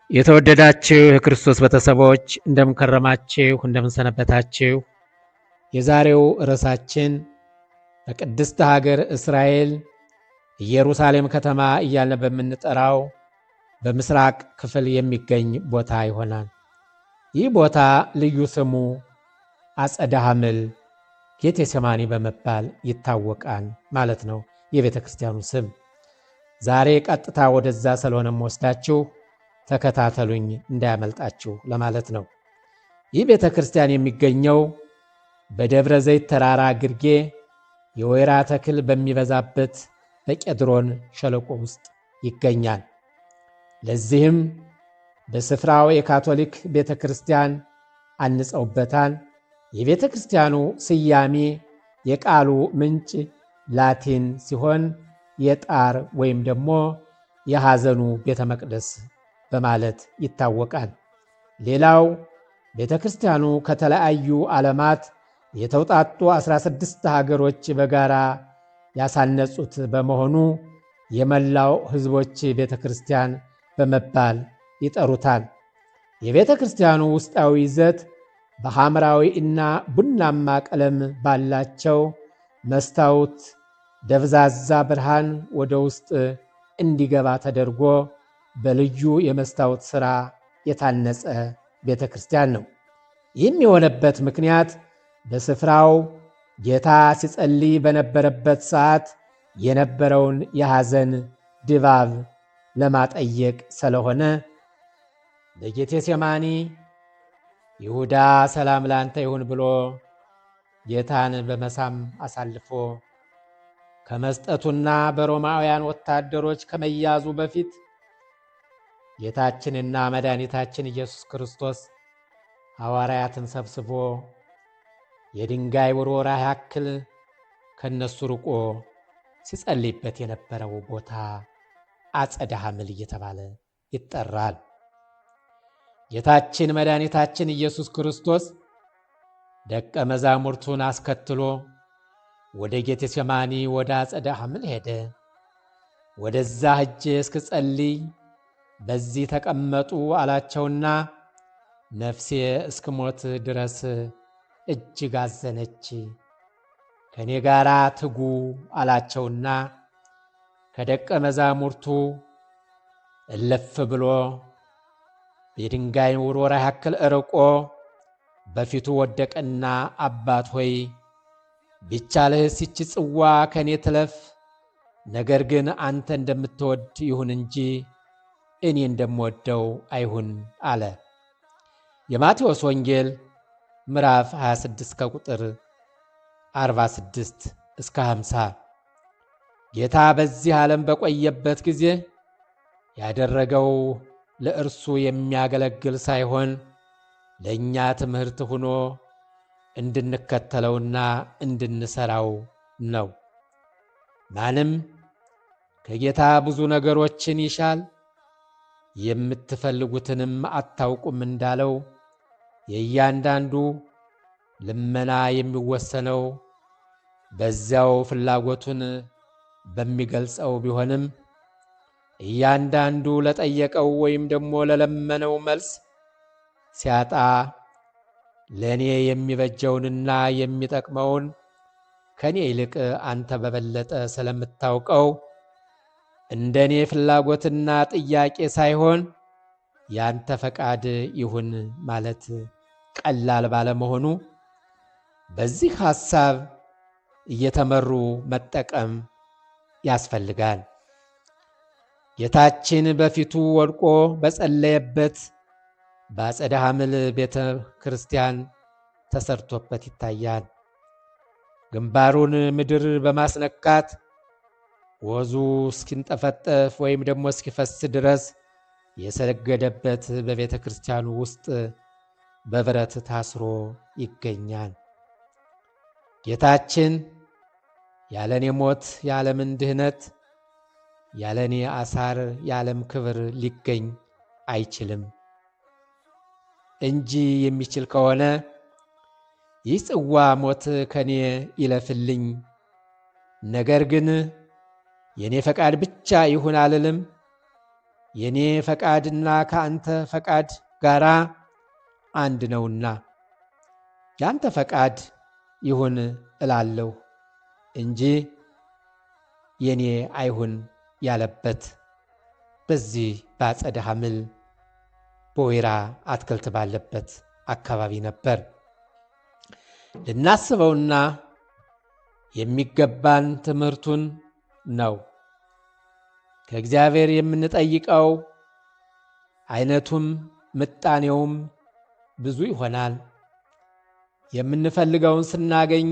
የተወደዳችሁ የክርስቶስ ቤተሰቦች እንደምንከረማችሁ እንደምንሰነበታችሁ። የዛሬው ርዕሳችን በቅድስት ሀገር እስራኤል ኢየሩሳሌም ከተማ እያልን በምንጠራው በምስራቅ ክፍል የሚገኝ ቦታ ይሆናል። ይህ ቦታ ልዩ ስሙ አጸደ ሐምል ጌቴሴማኒ በመባል ይታወቃል ማለት ነው የቤተ ክርስቲያኑ ስም። ዛሬ ቀጥታ ወደዛ ስለሆነም ወስዳችሁ ተከታተሉኝ እንዳያመልጣችሁ ለማለት ነው። ይህ ቤተ ክርስቲያን የሚገኘው በደብረ ዘይት ተራራ ግርጌ የወይራ ተክል በሚበዛበት በቄድሮን ሸለቆ ውስጥ ይገኛል። ለዚህም በስፍራው የካቶሊክ ቤተ ክርስቲያን አንጸውበታል። የቤተ ክርስቲያኑ ስያሜ የቃሉ ምንጭ ላቲን ሲሆን የጣር ወይም ደግሞ የሐዘኑ ቤተ መቅደስ በማለት ይታወቃል። ሌላው ቤተ ክርስቲያኑ ከተለያዩ ዓለማት የተውጣጡ 16 ሀገሮች በጋራ ያሳነጹት በመሆኑ የመላው ሕዝቦች ቤተ ክርስቲያን በመባል ይጠሩታል። የቤተ ክርስቲያኑ ውስጣዊ ይዘት በሐምራዊ እና ቡናማ ቀለም ባላቸው መስታወት ደብዛዛ ብርሃን ወደ ውስጥ እንዲገባ ተደርጎ በልዩ የመስታወት ሥራ የታነጸ ቤተ ክርስቲያን ነው። ይህም የሆነበት ምክንያት በስፍራው ጌታ ሲጸልይ በነበረበት ሰዓት የነበረውን የሐዘን ድባብ ለማጠየቅ ስለሆነ በጌቴሴማኒ ይሁዳ ሰላም ላንተ ይሁን ብሎ ጌታን በመሳም አሳልፎ ከመስጠቱና በሮማውያን ወታደሮች ከመያዙ በፊት ጌታችንና መድኃኒታችን ኢየሱስ ክርስቶስ ሐዋርያትን ሰብስቦ የድንጋይ ውርወራ ያክል ከነሱ ርቆ ሲጸልይበት የነበረው ቦታ አጸደ ሐምል እየተባለ ይጠራል። ጌታችን መድኃኒታችን ኢየሱስ ክርስቶስ ደቀ መዛሙርቱን አስከትሎ ወደ ጌቴሴማኒ ወደ አጸደ ሐምል ሄደ። ወደዛ ሄጄ እስክጸልይ በዚህ ተቀመጡ አላቸውና ነፍሴ እስክሞት ድረስ እጅግ አዘነች፣ ከኔ ጋር ትጉ አላቸውና ከደቀ መዛሙርቱ እልፍ ብሎ የድንጋይ ውርወራ ያክል ርቆ በፊቱ ወደቀና አባት ሆይ ቢቻልህስ ይህች ጽዋ ከኔ ትለፍ፣ ነገር ግን አንተ እንደምትወድ ይሁን እንጂ እኔ እንደምወደው አይሁን አለ። የማቴዎስ ወንጌል ምዕራፍ 26 ከቁጥር 46 እስከ 50። ጌታ በዚህ ዓለም በቆየበት ጊዜ ያደረገው ለእርሱ የሚያገለግል ሳይሆን ለእኛ ትምህርት ሆኖ እንድንከተለውና እንድንሰራው ነው። ማንም ከጌታ ብዙ ነገሮችን ይሻል የምትፈልጉትንም አታውቁም እንዳለው የእያንዳንዱ ልመና የሚወሰነው በዚያው ፍላጎቱን በሚገልጸው ቢሆንም እያንዳንዱ ለጠየቀው ወይም ደግሞ ለለመነው መልስ ሲያጣ ለእኔ የሚበጀውንና የሚጠቅመውን ከኔ ይልቅ አንተ በበለጠ ስለምታውቀው እንደ እኔ ፍላጎትና ጥያቄ ሳይሆን ያንተ ፈቃድ ይሁን ማለት ቀላል ባለመሆኑ በዚህ ሐሳብ እየተመሩ መጠቀም ያስፈልጋል። ጌታችን በፊቱ ወድቆ በጸለየበት በአጸደ ሐምል ቤተ ክርስቲያን ተሰርቶበት ይታያል። ግንባሩን ምድር በማስነካት ወዙ እስኪንጠፈጠፍ ወይም ደግሞ እስኪፈስ ድረስ የሰገደበት በቤተ ክርስቲያኑ ውስጥ በብረት ታስሮ ይገኛል። ጌታችን ያለኔ ሞት የዓለምን ድህነት፣ ያለኔ አሳር የዓለም ክብር ሊገኝ አይችልም እንጂ የሚችል ከሆነ ይህ ጽዋ ሞት ከኔ ይለፍልኝ፣ ነገር ግን የኔ ፈቃድ ብቻ ይሁን አልልም፣ የኔ ፈቃድና ከአንተ ፈቃድ ጋራ አንድ ነውና ያንተ ፈቃድ ይሁን እላለሁ እንጂ የኔ አይሁን ያለበት በዚህ በአጸደ ሐምል በወይራ አትክልት ባለበት አካባቢ ነበር። ልናስበውና የሚገባን ትምህርቱን ነው። ከእግዚአብሔር የምንጠይቀው አይነቱም ምጣኔውም ብዙ ይሆናል። የምንፈልገውን ስናገኝ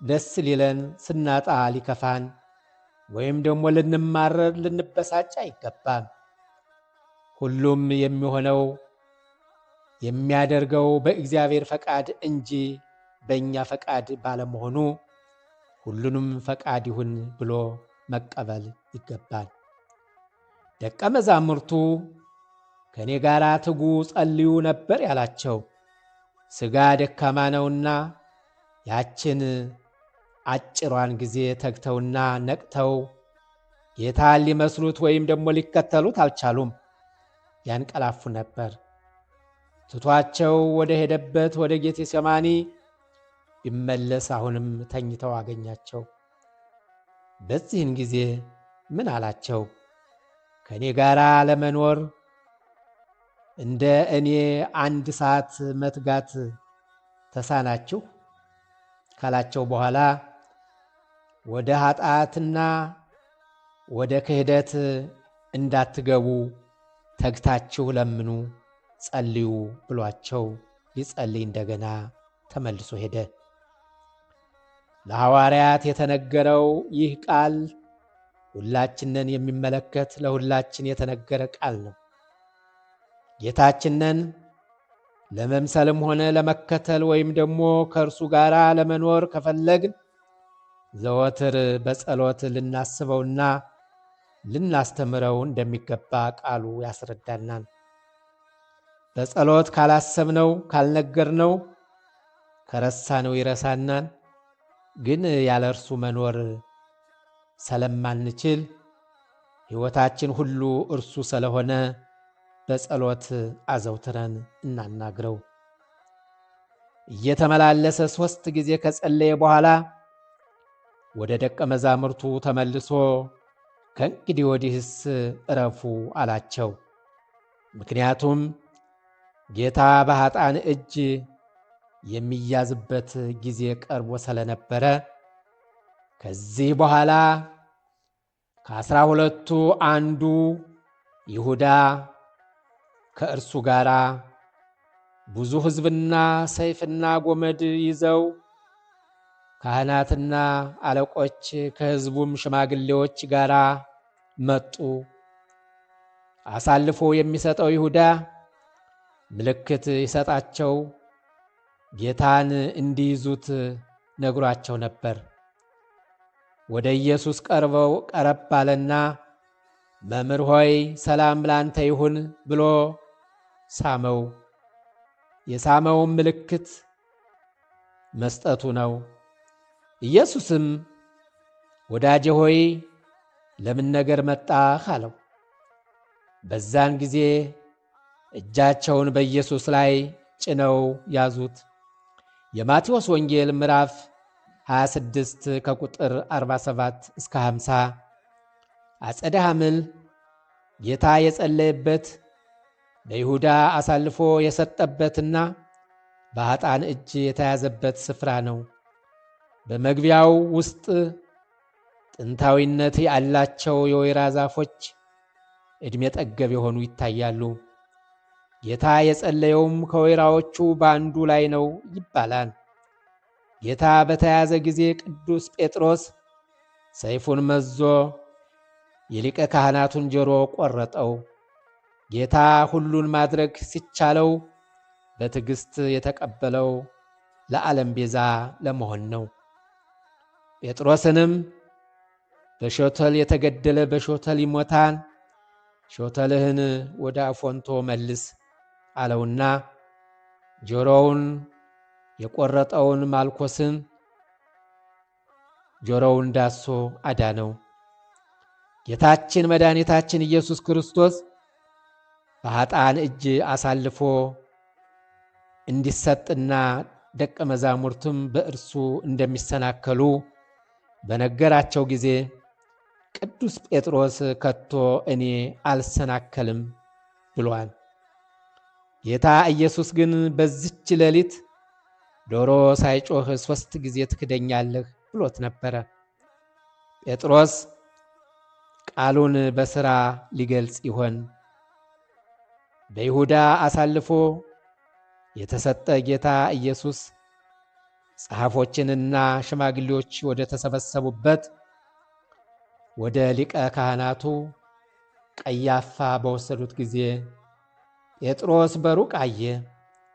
ደስ ሊለን፣ ስናጣ ሊከፋን ወይም ደግሞ ልንማረር ልንበሳጭ አይገባም። ሁሉም የሚሆነው የሚያደርገው በእግዚአብሔር ፈቃድ እንጂ በእኛ ፈቃድ ባለመሆኑ ሁሉንም ፈቃድ ይሁን ብሎ መቀበል ይገባል። ደቀ መዛሙርቱ ከእኔ ጋር ትጉ ጸልዩ ነበር ያላቸው ሥጋ ደካማ ነውና ያችን አጭሯን ጊዜ ተግተውና ነቅተው ጌታን ሊመስሉት ወይም ደግሞ ሊከተሉት አልቻሉም። ያንቀላፉ ነበር። ትቷቸው ወደ ሄደበት ወደ ጌቴሴማኒ ቢመለስ አሁንም ተኝተው አገኛቸው። በዚህን ጊዜ ምን አላቸው? ከእኔ ጋር ለመኖር እንደ እኔ 1 ሰዓት መትጋት ተሳናችሁ ካላቸው በኋላ ወደ ኃጢአትና ወደ ክህደት እንዳትገቡ ተግታችሁ ለምኑ፣ ጸልዩ ብሏቸው ሊጸልይ እንደገና ተመልሶ ሄደ። ለሐዋርያት የተነገረው ይህ ቃል ሁላችንን የሚመለከት ለሁላችን የተነገረ ቃል ነው። ጌታችንን ለመምሰልም ሆነ ለመከተል ወይም ደግሞ ከእርሱ ጋር ለመኖር ከፈለግን ዘወትር በጸሎት ልናስበውና ልናስተምረው እንደሚገባ ቃሉ ያስረዳናል። በጸሎት ካላሰብነው ካልነገርነው ከረሳነው ይረሳናል። ግን ያለ እርሱ መኖር ስለማንችል ሕይወታችን ሁሉ እርሱ ስለሆነ በጸሎት አዘውትረን እናናግረው። እየተመላለሰ 3 ጊዜ ከጸለየ በኋላ ወደ ደቀ መዛሙርቱ ተመልሶ ከእንግዲህ ወዲህስ እረፉ አላቸው። ምክንያቱም ጌታ በኃጥአን እጅ የሚያዝበት ጊዜ ቀርቦ ስለነበረ ከዚህ በኋላ ከ12ቱ አንዱ ይሁዳ ከእርሱ ጋር ብዙ ሕዝብና ሰይፍና ጎመድ ይዘው ካህናትና አለቆች ከሕዝቡም ሽማግሌዎች ጋር መጡ። አሳልፎ የሚሰጠው ይሁዳ ምልክት ይሰጣቸው ጌታን እንዲይዙት ነግሯቸው ነበር። ወደ ኢየሱስ ቀረብ አለና መምህር ሆይ ሰላም ላንተ ይሁን ብሎ ሳመው። የሳመውም ምልክት መስጠቱ ነው። ኢየሱስም ወዳጄ ሆይ ለምን ነገር መጣህ አለው። በዛን ጊዜ እጃቸውን በኢየሱስ ላይ ጭነው ያዙት። የማቴዎስ ወንጌል ምዕራፍ 26 ከቁጥር 47 እስከ 50። አጸደ ሐምል ጌታ የጸለየበት ለይሁዳ አሳልፎ የሰጠበትና በኃጥአን እጅ የተያዘበት ስፍራ ነው። በመግቢያው ውስጥ ጥንታዊነት ያላቸው የወይራ ዛፎች ዕድሜ ጠገብ የሆኑ ይታያሉ። ጌታ የጸለየውም ከወይራዎቹ በአንዱ ላይ ነው ይባላል። ጌታ በተያዘ ጊዜ ቅዱስ ጴጥሮስ ሰይፉን መዞ የሊቀ ካህናቱን ጆሮ ቆረጠው። ጌታ ሁሉን ማድረግ ሲቻለው በትዕግሥት የተቀበለው ለዓለም ቤዛ ለመሆን ነው። ጴጥሮስንም በሾተል የተገደለ በሾተል ይሞታል፣ ሾተልህን ወደ አፎንቶ መልስ አለውና ጆሮውን የቆረጠውን ማልኮስን ጆሮውን ዳሶ አዳነው። ጌታችን መድኃኒታችን ኢየሱስ ክርስቶስ በኃጥአን እጅ አሳልፎ እንዲሰጥና ደቀ መዛሙርቱም በእርሱ እንደሚሰናከሉ በነገራቸው ጊዜ ቅዱስ ጴጥሮስ ከቶ እኔ አልሰናከልም ብሏል። ጌታ ኢየሱስ ግን በዚች ሌሊት ዶሮ ሳይጮህ 3 ጊዜ ትክደኛለህ ብሎት ነበረ። ጴጥሮስ ቃሉን በሥራ ሊገልጽ ይሆን? በይሁዳ አሳልፎ የተሰጠ ጌታ ኢየሱስ ጸሐፎችንና ሽማግሌዎች ወደ ተሰበሰቡበት ወደ ሊቀ ካህናቱ ቀያፋ በወሰዱት ጊዜ ጴጥሮስ በሩቅ አየ፣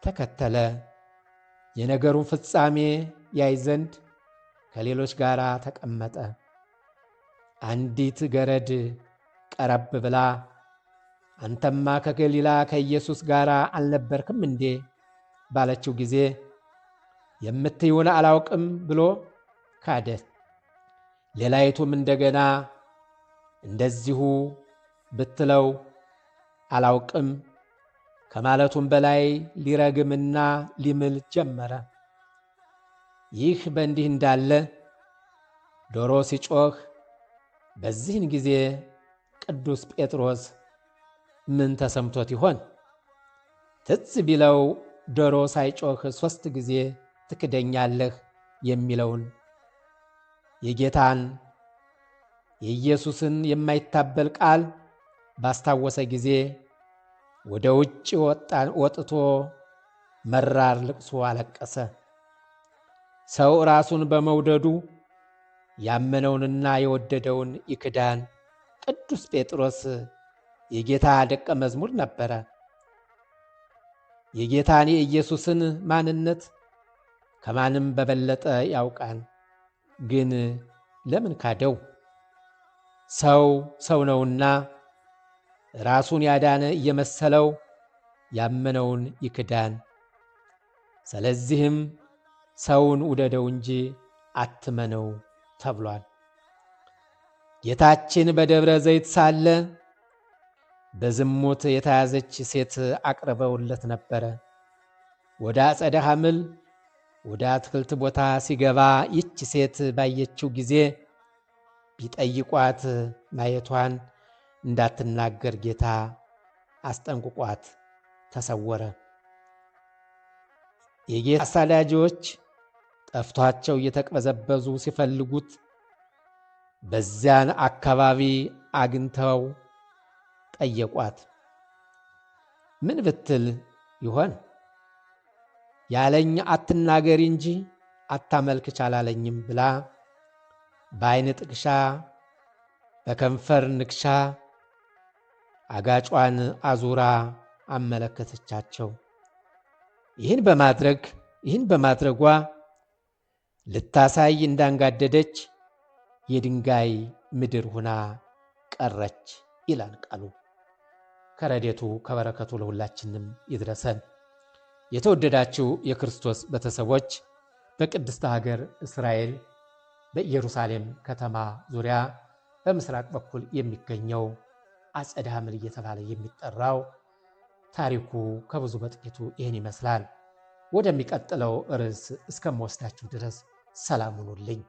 ተከተለ። የነገሩን ፍጻሜ ያይ ዘንድ ከሌሎች ጋር ተቀመጠ። አንዲት ገረድ ቀረብ ብላ አንተማ ከገሊላ ከኢየሱስ ጋር አልነበርክም እንዴ ባለችው ጊዜ የምትይውን አላውቅም ብሎ ካደ። ሌላይቱም እንደገና እንደዚሁ ብትለው አላውቅም ከማለቱም በላይ ሊረግምና ሊምል ጀመረ። ይህ በእንዲህ እንዳለ ዶሮ ሲጮህ በዚህን ጊዜ ቅዱስ ጴጥሮስ ምን ተሰምቶት ይሆን? ትዝ ቢለው ዶሮ ሳይጮህ 3 ጊዜ ትክደኛለህ የሚለውን የጌታን የኢየሱስን የማይታበል ቃል ባስታወሰ ጊዜ ወደ ውጭ ወጥቶ መራር ልቅሶ አለቀሰ። ሰው ራሱን በመውደዱ ያመነውንና የወደደውን ይክዳን። ቅዱስ ጴጥሮስ የጌታ ደቀ መዝሙር ነበረ። የጌታን የኢየሱስን ማንነት ከማንም በበለጠ ያውቃል። ግን ለምን ካደው? ሰው ነውና ራሱን ያዳነ እየመሰለው ያመነውን ይክዳን። ስለዚህም ሰውን ውደደው እንጂ አትመነው ተብሏል። ጌታችን በደብረ ዘይት ሳለ በዝሙት የተያዘች ሴት አቅርበውለት ነበረ። ወደ አጸደ ሐምል ወደ አትክልት ቦታ ሲገባ ይች ሴት ባየችው ጊዜ ቢጠይቋት ማየቷን እንዳትናገር ጌታ አስጠንቅቋት ተሰወረ። የጌታ አሳዳጆች ጠፍቷቸው እየተቅበዘበዙ ሲፈልጉት በዚያን አካባቢ አግኝተው ጠየቋት። ምን ብትል ይሆን? ያለኝ አትናገሪ እንጂ አታመልክች አላለኝም ብላ በዓይን ጥቅሻ በከንፈር ንክሻ አጋጯን አዙራ አመለከተቻቸው። ይህን በማድረጓ ልታሳይ እንዳንጋደደች የድንጋይ ምድር ሆና ቀረች ይላል ቃሉ። ከረድኤቱ ከበረከቱ ለሁላችንም ይድረሰን። የተወደዳችሁ የክርስቶስ ቤተሰቦች በቅድስት ሀገር እስራኤል በኢየሩሳሌም ከተማ ዙሪያ በምስራቅ በኩል የሚገኘው አጸደ ሐምል እየተባለ የሚጠራው ታሪኩ ከብዙ በጥቂቱ ይህን ይመስላል። ወደሚቀጥለው ርዕስ እስከምወስዳችሁ ድረስ ሰላም ሁኑልኝ።